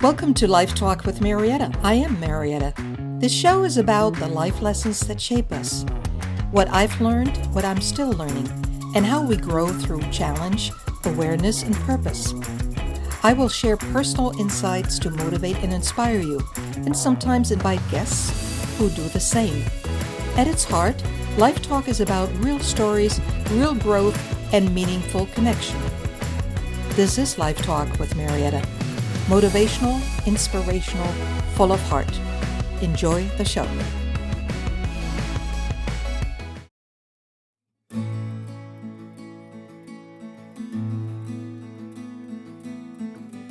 Welcome to Life Talk with Mariette. I am Mariette. This show is about the life lessons that shape us, what I've learned, what I'm still learning, and how we grow through challenge, awareness, and purpose. I will share personal insights to motivate and inspire you, and sometimes invite guests who do the same. At its heart, Life Talk is about real stories, real growth, and meaningful connection. This is Life Talk with Mariette. Motivational, inspirational, full of heart. Enjoy the show.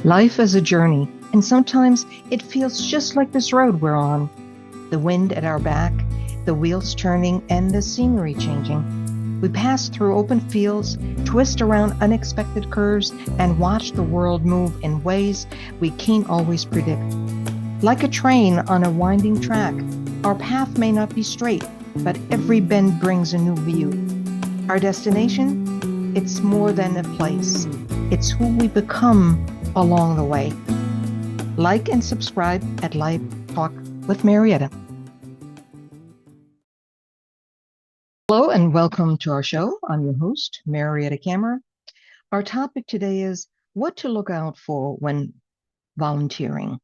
Life is a journey, and sometimes it feels just like this road we're on. The wind at our back, the wheels turning, and the scenery changing. We pass through open fields, twist around unexpected curves, and watch the world move in ways we can't always predict. Like a train on a winding track, our path may not be straight, but every bend brings a new view. Our destination? It's more than a place. It's who we become along the way. Like and subscribe at Life Talk with Mariette. Hello and welcome to our show. I'm your host, Mariette Kammerer. Our topic today is what to look out for when volunteering.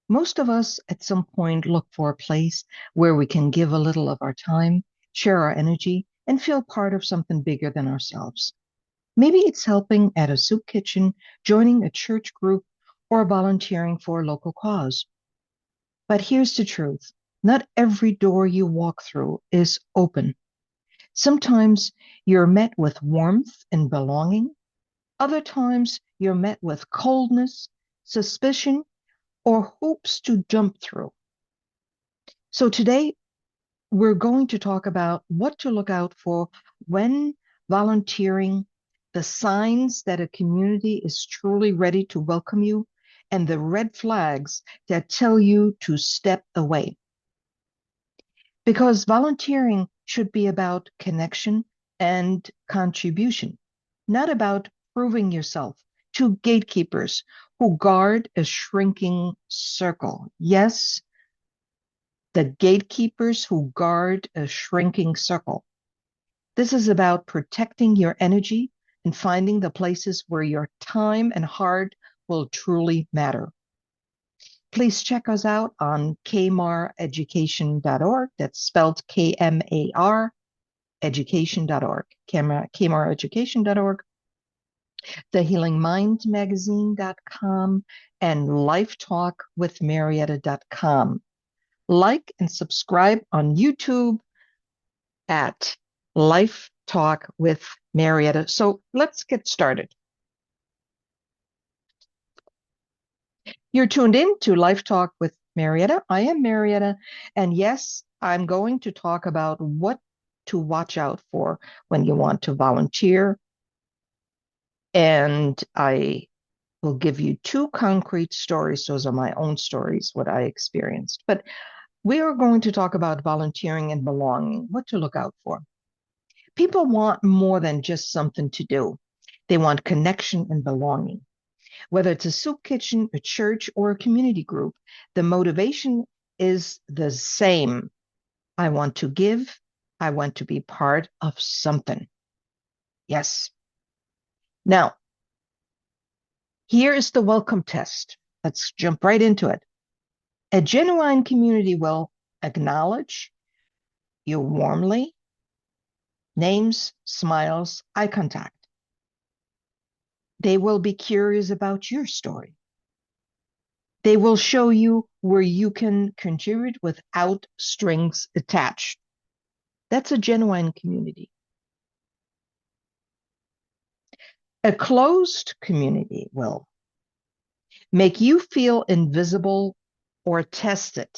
Most of us at some point look for a place where we can give a little of our time, share our energy, and feel part of something bigger than ourselves. Maybe it's helping at a soup kitchen, joining a church group, or volunteering for a local cause. But here's the truth. Not every door you walk through is open. Sometimes you're met with warmth and belonging. Other times you're met with coldness, suspicion, or hoops to jump through. So today we're going to talk about what to look out for when volunteering, the signs that a community is truly ready to welcome you, and the red flags that tell you to step away. Because volunteering should be about connection and contribution, not about proving yourself to gatekeepers who guard a shrinking circle. Yes, the gatekeepers who guard a shrinking circle. This is about protecting your energy and finding the places where your time and heart will truly matter. Please check us out on kmareducation.org. That's spelled K-M-A-R education.org, kmareducation.org, thehealingmindmagazine.com, and lifetalkwithmariette.com. Like and subscribe on YouTube at Life Talk with Mariette. So let's get started. You're tuned in to Life Talk with Mariette. I am Mariette, and yes, I'm going to talk about what to watch out for when you want to volunteer. And I will give you two concrete stories. Those are my own stories, what I experienced. But we are going to talk about volunteering and belonging, what to look out for. People want more than just something to do. They want connection and belonging. Whether it's a soup kitchen, a church, or a community group, the motivation is the same. I want to give. I want to be part of something. Yes. Now, here is the welcome test. Let's jump right into it. A genuine community will acknowledge you warmly, names, smiles, eye contact. They will be curious about your story. They will show you where you can contribute without strings attached. That's a genuine community. A closed community will make you feel invisible or tested.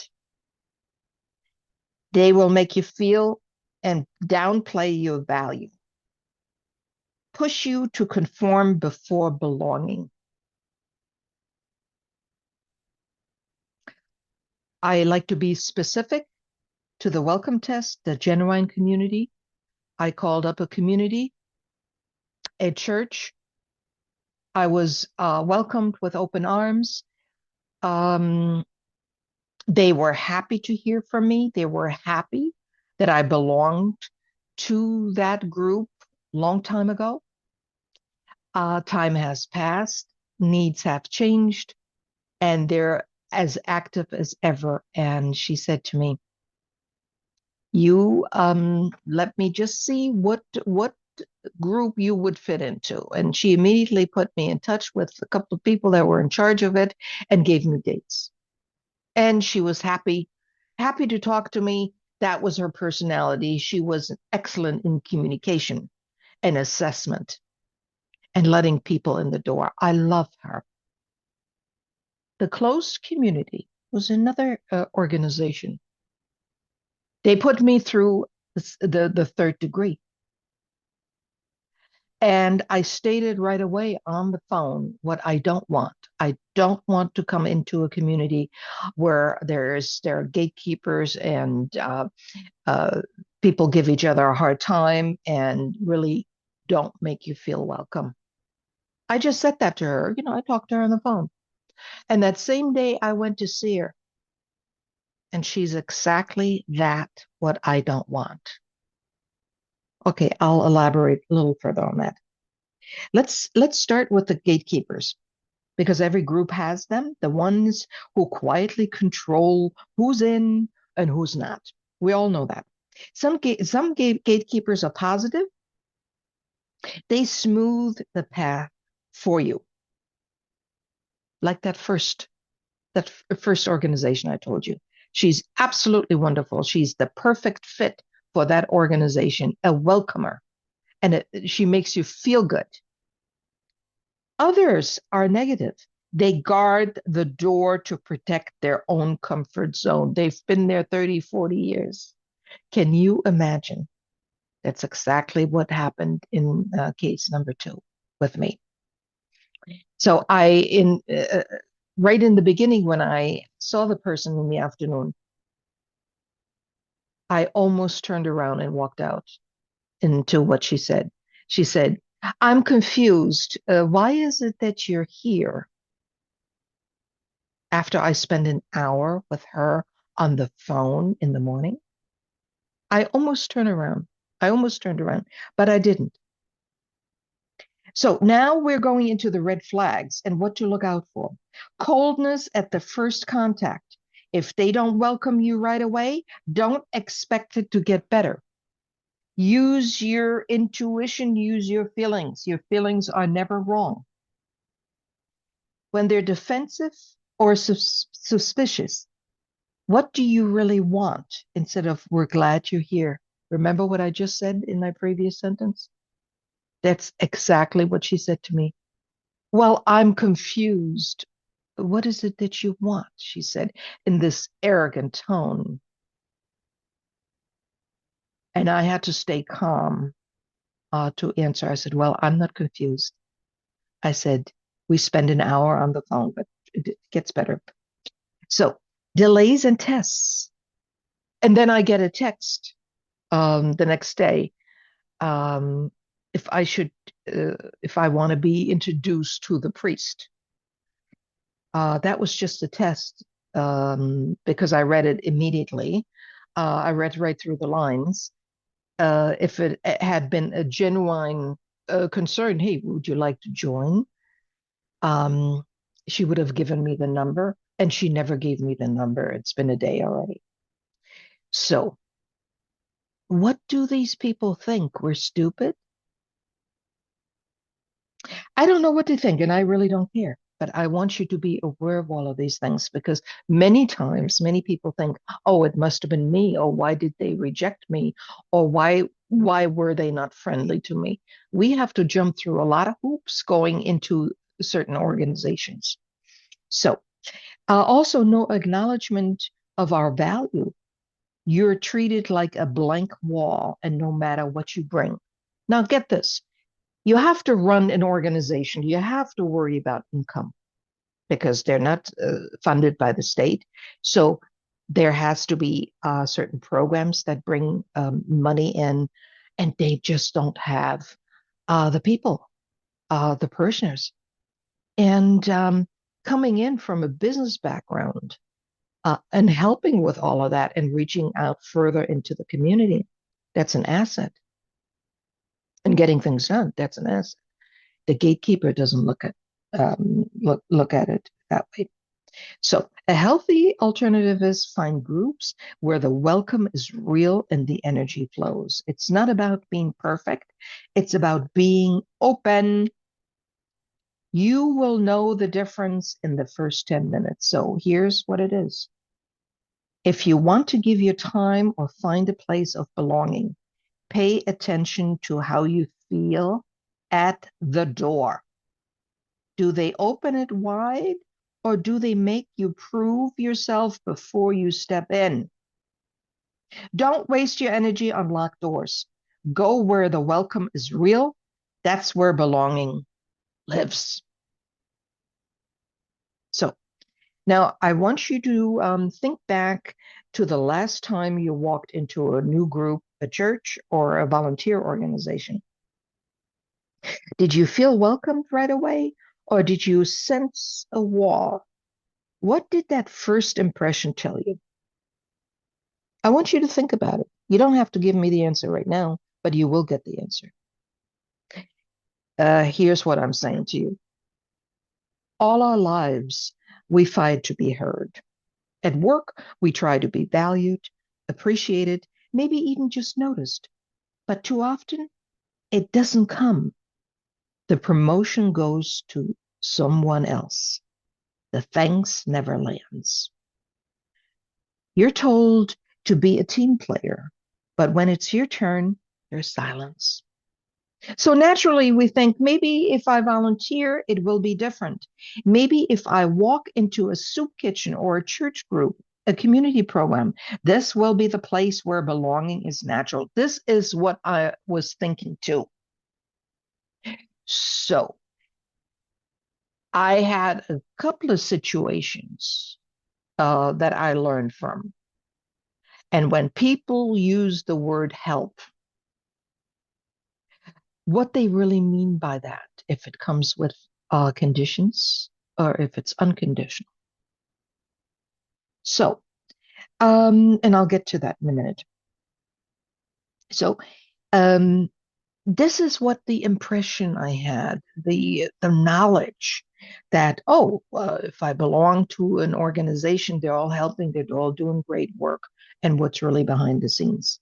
They will make you feel and downplay your value, push you to conform before belonging. I like to be specific to the welcome test, the genuine community. I called up a community, a church. I was welcomed with open arms. Um, they were happy to hear from me. They were happy that I belonged to that group long time ago. Time has passed, needs have changed, and they're as active as ever. And she said to me, "You let me just see what group you would fit into." And she immediately put me in touch with a couple of people that were in charge of it and gave me dates. And she was happy to talk to me. That was her personality. She was excellent in communication and assessment and letting people in the door. I love her. The closed community was another organization. They put me through the third degree. And I stated right away on the phone what I don't want. I don't want to come into a community where there are gatekeepers and uh, people give each other a hard time and really don't make you feel welcome. I just said that to her. I talked to her on the phone. And that same day, I went to see her, and she's exactly that, what I don't want. Okay, I'll elaborate a little further on that. Let's start with the gatekeepers because every group has them, the ones who quietly control who's in and who's not. We all know that. Some gatekeepers are positive. They smooth the path for you, like that first organization I told you. She's absolutely wonderful. She's the perfect fit for that organization, a welcomer, and she makes you feel good. Others are negative. They guard the door to protect their own comfort zone. They've been there 30, 40 years. Can you imagine? That's exactly what happened in case number 2 with me. So right in the beginning, when I saw the person in the afternoon, I almost turned around and walked out into what she said. She said, "I'm confused. Why is it that you're here?" After I spent an hour with her on the phone in the morning, I almost turned around. I almost turned around, but I didn't. So now we're going into the red flags and what to look out for. Coldness at the first contact. If they don't welcome you right away, don't expect it to get better. Use your intuition, use your feelings. Your feelings are never wrong. When they're defensive or suspicious, what do you really want instead of "we're glad you're here"? Remember what I just said in my previous sentence? That's exactly what she said to me. "Well, I'm confused. What is it that you want?" she said in this arrogant tone. And I had to stay calm to answer. I said, "Well, I'm not confused." I said, "We spend an hour on the phone, but it gets better." So delays and tests. And then I get a text the next day um, if I should, if I want to be introduced to the priest. That was just a test because I read it immediately. I read right through the lines. If it had been a genuine concern, "Hey, would you like to join?" Um, she would have given me the number, and she never gave me the number. It's been a day already. So, what do these people think? We're stupid? I don't know what to think, and I really don't care. But I want you to be aware of all of these things because many times, many people think, "Oh, it must have been me," or "Why did they reject me?" or "Why were they not friendly to me?" We have to jump through a lot of hoops going into certain organizations. So, also no acknowledgement of our value. You're treated like a blank wall, and no matter what you bring. Now, get this. You have to run an organization. You have to worry about income because they're not funded by the state. So there has to be certain programs that bring money in, and they just don't have the people, the parishioners. And coming in from a business background and helping with all of that and reaching out further into the community, that's an asset. And getting things done, that's an asset. The gatekeeper doesn't look at it that way. So a healthy alternative is find groups where the welcome is real and the energy flows. It's not about being perfect. It's about being open. You will know the difference in the first 10 minutes. So here's what it is. If you want to give your time or find a place of belonging, pay attention to how you feel at the door. Do they open it wide or do they make you prove yourself before you step in? Don't waste your energy on locked doors. Go where the welcome is real. That's where belonging lives. So now I want you to think back to the last time you walked into a new group, a church, or a volunteer organization. Did you feel welcomed right away, or did you sense a wall? What did that first impression tell you? I want you to think about it. You don't have to give me the answer right now, but you will get the answer. Here's what I'm saying to you. All our lives, we fight to be heard. At work, we try to be valued, appreciated, maybe even just noticed. But too often, it doesn't come. The promotion goes to someone else. The thanks never lands. You're told to be a team player, but when it's your turn, there's silence. So naturally, we think maybe if I volunteer, it will be different. Maybe if I walk into a soup kitchen or a church group, a community program, this will be the place where belonging is natural. This is what I was thinking too. So I had a couple of situations that I learned from. And when people use the word help, what they really mean by that, if it comes with conditions or if it's unconditional. So, and I'll get to that in a minute. So, um, this is what the impression I had, the knowledge that, oh, if I belong to an organization, they're all helping, they're all doing great work, and what's really behind the scenes.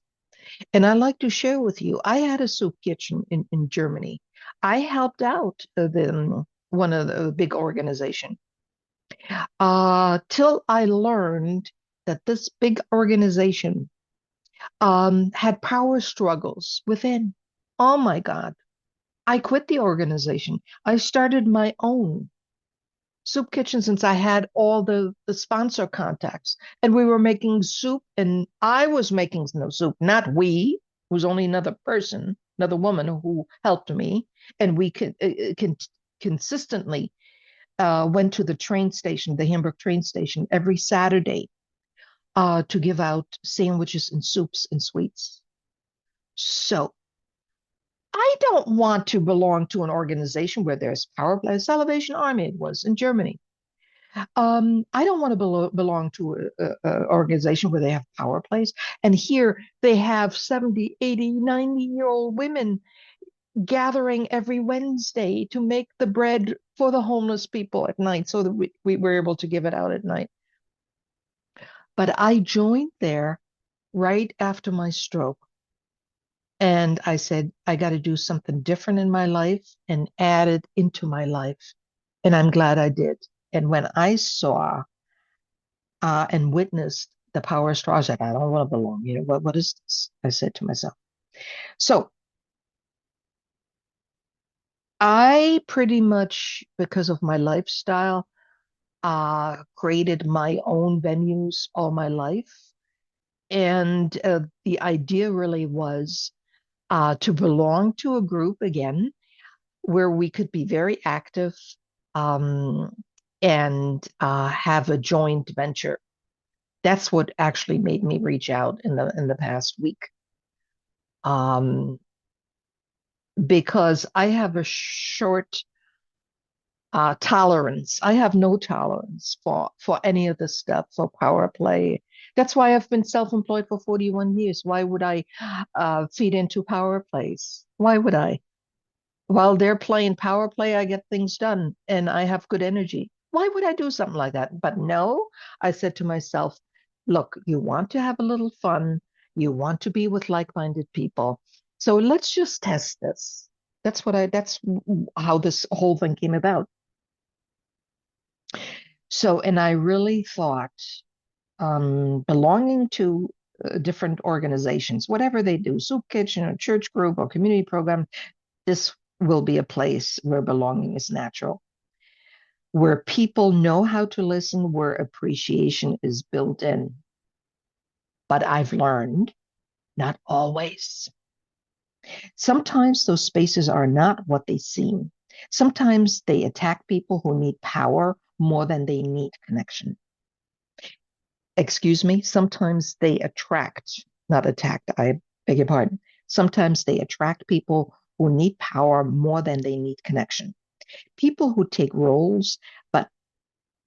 And I'd like to share with you, I had a soup kitchen in Germany. I helped out one of the big organization till I learned that this big organization had power struggles within. Oh my God. I quit the organization. I started my own soup kitchen since I had all the sponsor contacts. And we were making soup, and I was making no soup, not we. It was only another person, another woman who helped me. And we consistently went to the train station, the Hamburg train station, every Saturday to give out sandwiches and soups and sweets. So I don't want to belong to an organization where there's power play. Salvation Army it was in Germany. I don't want to belong to a organization where they have power plays. And here they have 70, 80, 90-year-old women gathering every Wednesday to make the bread for the homeless people at night so that we were able to give it out at night. But I joined there right after my stroke. And I said, I got to do something different in my life and add it into my life. And I'm glad I did. And when I saw and witnessed the power straw, I was like, I don't want to belong. You know, what is this? I said to myself. So I pretty much, because of my lifestyle, created my own venues all my life. And the idea really was to belong to a group again where we could be very active um, and have a joint venture. That's what actually made me reach out in the past week, um, because I have a short Tolerance. I have no tolerance for any of this stuff, for power play. That's why I've been self-employed for 41 years. Why would I feed into power plays? Why would I? While they're playing power play, I get things done and I have good energy. Why would I do something like that? But no, I said to myself, look, you want to have a little fun. You want to be with like-minded people. So let's just test this. That's how this whole thing came about. So, and I really thought belonging to different organizations, whatever they do, soup kitchen or church group or community program, this will be a place where belonging is natural, where people know how to listen, where appreciation is built in. But I've learned not always. Sometimes those spaces are not what they seem. Sometimes they attack people who need power more than they need connection. Excuse me, sometimes they attract, not attacked, I beg your pardon. Sometimes they attract people who need power more than they need connection. People who take roles, but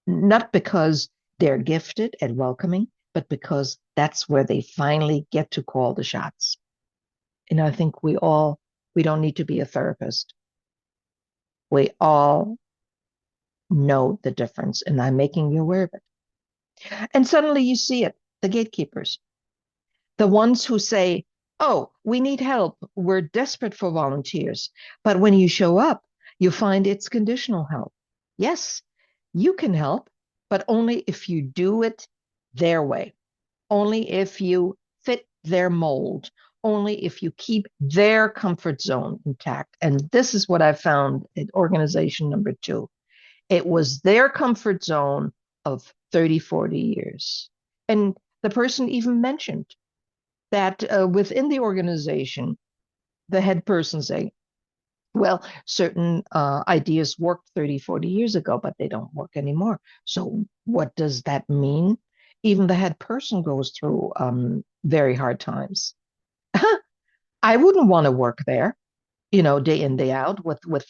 not because they're gifted at welcoming, but because that's where they finally get to call the shots. And I think we don't need to be a therapist. We all know the difference, and I'm making you aware of it. And suddenly you see it, the gatekeepers, the ones who say, oh, we need help. We're desperate for volunteers. But when you show up, you find it's conditional help. Yes, you can help, but only if you do it their way, only if you fit their mold, only if you keep their comfort zone intact. And this is what I found at organization number 2. It was their comfort zone of 30, 40 years. And the person even mentioned that within the organization, the head person saying, well, certain ideas worked 30, 40 years ago, but they don't work anymore. So what does that mean? Even the head person goes through very hard times. I wouldn't want to work there, day in, day out with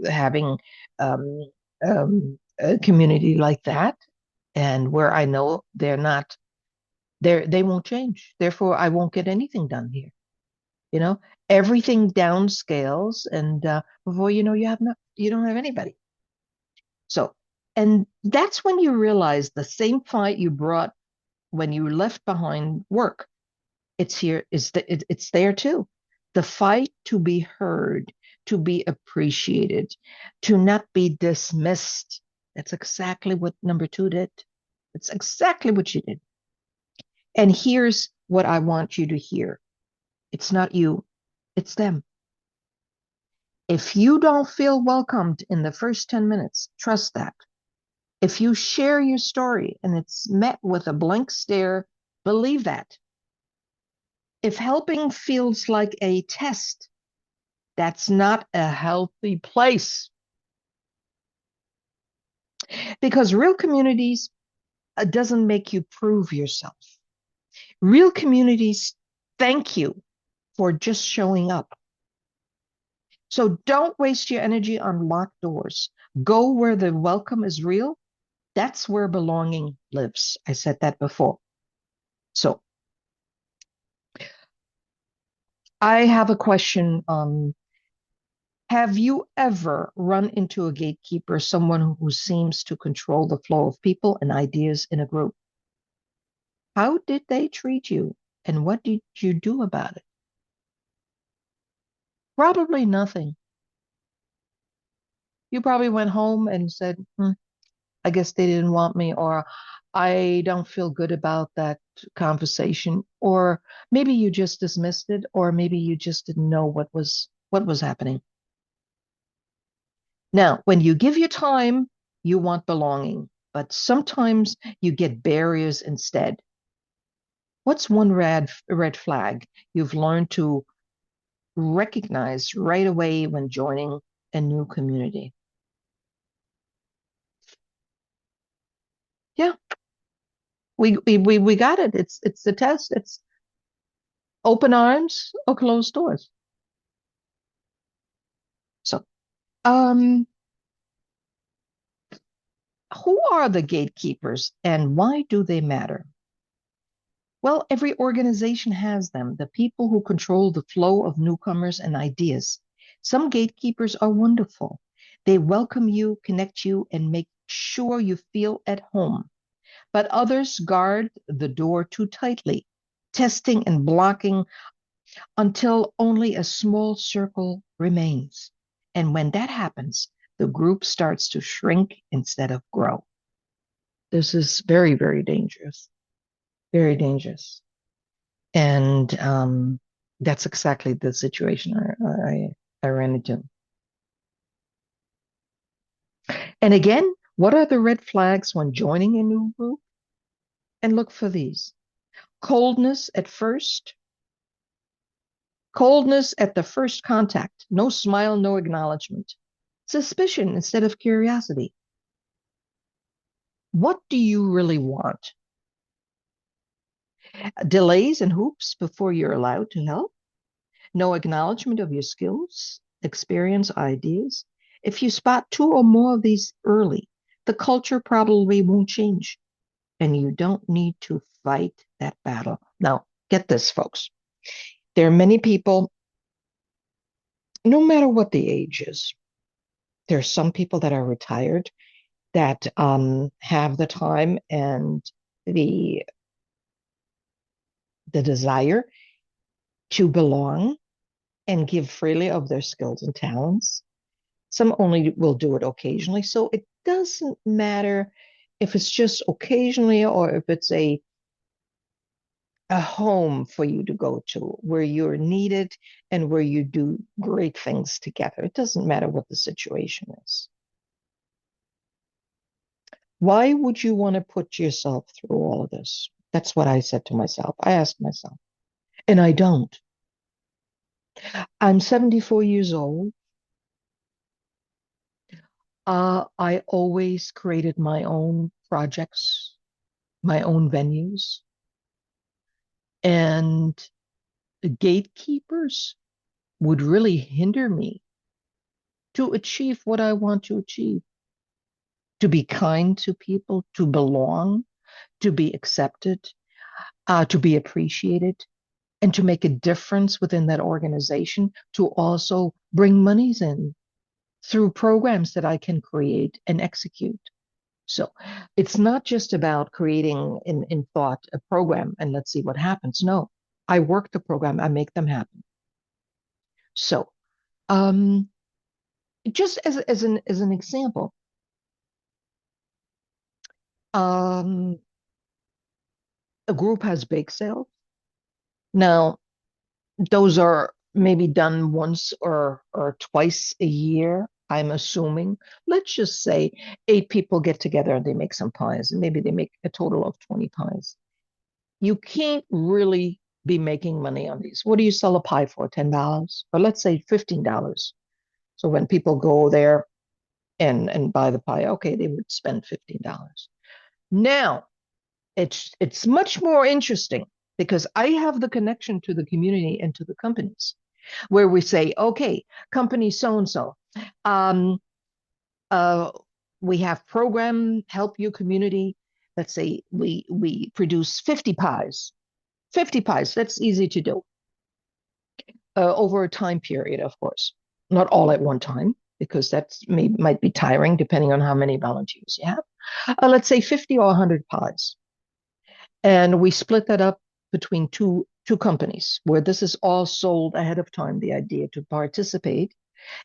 having a community like that, and where I know they're not, they won't change. Therefore, I won't get anything done here. you know Everything downscales, and before you know, you don't have anybody. So, and that's when you realize the same fight you brought when you left behind work, it's there too. The fight to be heard, to be appreciated, to not be dismissed. That's exactly what number 2 did. It's exactly what you did. And here's what I want you to hear. It's not you, it's them. If you don't feel welcomed in the first 10 minutes, trust that. If you share your story and it's met with a blank stare, believe that. If helping feels like a test, that's not a healthy place. Because real communities doesn't make you prove yourself. Real communities thank you for just showing up. So don't waste your energy on locked doors. Go where the welcome is real. That's where belonging lives. I said that before. So I have a question. Have you ever run into a gatekeeper, someone who seems to control the flow of people and ideas in a group? How did they treat you, and what did you do about it? Probably nothing. You probably went home and said, I guess they didn't want me, or I don't feel good about that conversation, or maybe you just dismissed it, or maybe you just didn't know what was happening. Now, when you give your time, you want belonging, but sometimes you get barriers instead. What's one red flag you've learned to recognize right away when joining a new community? Yeah, we got it. It's the test. It's open arms or closed doors. So, um, Who are the gatekeepers and why do they matter? Well, every organization has them, the people who control the flow of newcomers and ideas. Some gatekeepers are wonderful. They welcome you, connect you, and make sure you feel at home. But others guard the door too tightly, testing and blocking until only a small circle remains. And when that happens, the group starts to shrink instead of grow. This is very, very dangerous, very dangerous. And that's exactly the situation I ran into. And again, what are the red flags when joining a new group? And look for these. Coldness at first, coldness at the first contact, no smile, no acknowledgement. Suspicion instead of curiosity. What do you really want? Delays and hoops before you're allowed to help. No acknowledgement of your skills, experience, ideas. If you spot two or more of these early, the culture probably won't change, and you don't need to fight that battle. Now, get this, folks. There are many people, no matter what the age is, there are some people that are retired that have the time and the the desire to belong and give freely of their skills and talents. Some only will do it occasionally. So it doesn't matter if it's just occasionally or if it's a home for you to go to where you're needed and where you do great things together. It doesn't matter what the situation is. Why would you want to put yourself through all of this? That's what I said to myself. I asked myself, and I don't. I'm 74 years old. I always created my own projects, my own venues, and the gatekeepers would really hinder me to achieve what I want to achieve, to be kind to people, to belong, to be accepted, to be appreciated, and to make a difference within that organization, to also bring monies in through programs that I can create and execute. So it's not just about creating in thought a program and let's see what happens. No, I work the program, I make them happen. So um, just as an example, um, a group has bake sales. Now, those are maybe done once or twice a year, I'm assuming. Let's just say 8 people get together and they make some pies, and maybe they make a total of 20 pies. You can't really be making money on these. What do you sell a pie for? $10? Or let's say $15. So when people go there and buy the pie, okay, they would spend $15. Now, it's much more interesting because I have the connection to the community and to the companies where we say, okay, company so and so, we have program help you community. Let's say we produce 50 pies, 50 pies. That's easy to do over a time period, of course, not all at one time because might be tiring depending on how many volunteers you have. Let's say 50 or 100 pies. And we split that up between two companies where this is all sold ahead of time, the idea to participate,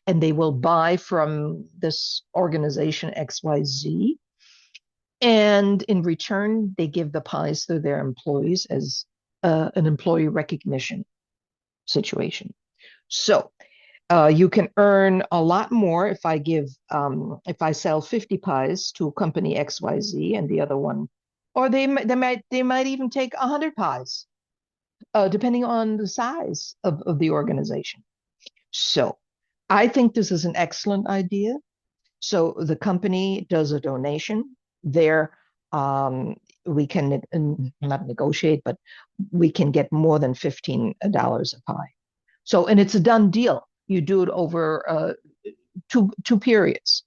and they will buy from this organization XYZ. And in return, they give the pies to their employees as an employee recognition situation. So you can earn a lot more if if I sell 50 pies to company XYZ and the other one, or they might even take 100 pies, depending on the size of the organization. So I think this is an excellent idea. So the company does a donation. There, we can not negotiate, but we can get more than $15 a pie. So, and it's a done deal. You do it over two periods.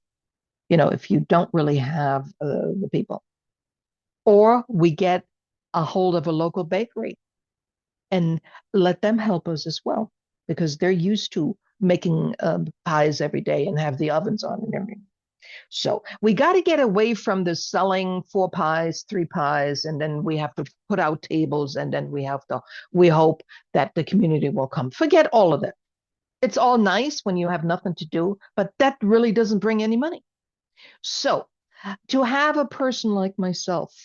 if you don't really have the people. Or we get a hold of a local bakery and let them help us as well, because they're used to making pies every day and have the ovens on and everything. So we got to get away from the selling 4 pies, 3 pies, and then we have to put out tables, and then we hope that the community will come. Forget all of that. It's all nice when you have nothing to do, but that really doesn't bring any money. So to have a person like myself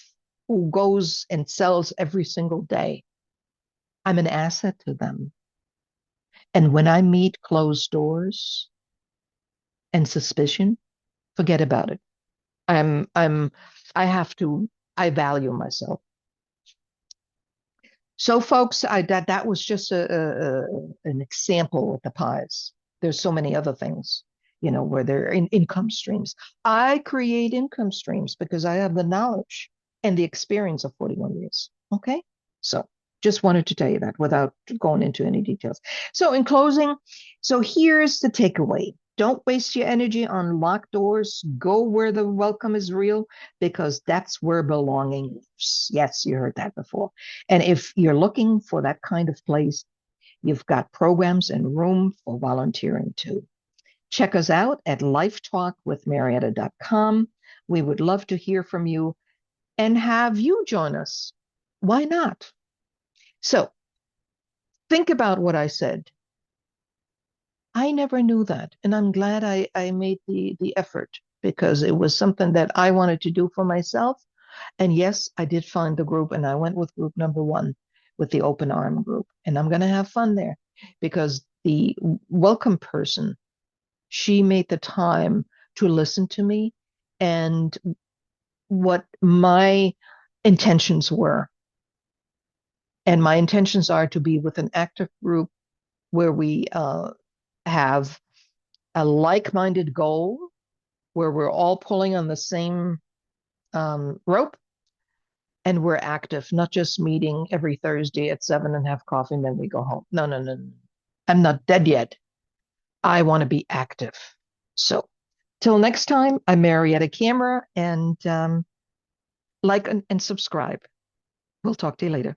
who goes and sells every single day, I'm an asset to them. And when I meet closed doors and suspicion, forget about it. I'm I have to I value myself. So folks, that was just an example of the pies. There's so many other things, where they're in income streams. I create income streams because I have the knowledge and the experience of 41 years. Okay? So just wanted to tell you that without going into any details. So in closing, so here's the takeaway. Don't waste your energy on locked doors. Go where the welcome is real, because that's where belonging lives. Yes, you heard that before. And if you're looking for that kind of place, you've got programs and room for volunteering too. Check us out at lifetalkwithmarietta.com. We would love to hear from you and have you join us. Why not? So think about what I said. I never knew that. And I'm glad I made the effort, because it was something that I wanted to do for myself. And yes, I did find the group, and I went with group number 1 with the open arm group. And I'm going to have fun there, because the welcome person, she made the time to listen to me and what my intentions were. And my intentions are to be with an active group where we have a like-minded goal, where we're all pulling on the same rope, and we're active, not just meeting every Thursday at 7 and have coffee and then we go home. No, no, no, no. I'm not dead yet. I want to be active. So till next time, I'm Mariette Camera, and like and subscribe. We'll talk to you later.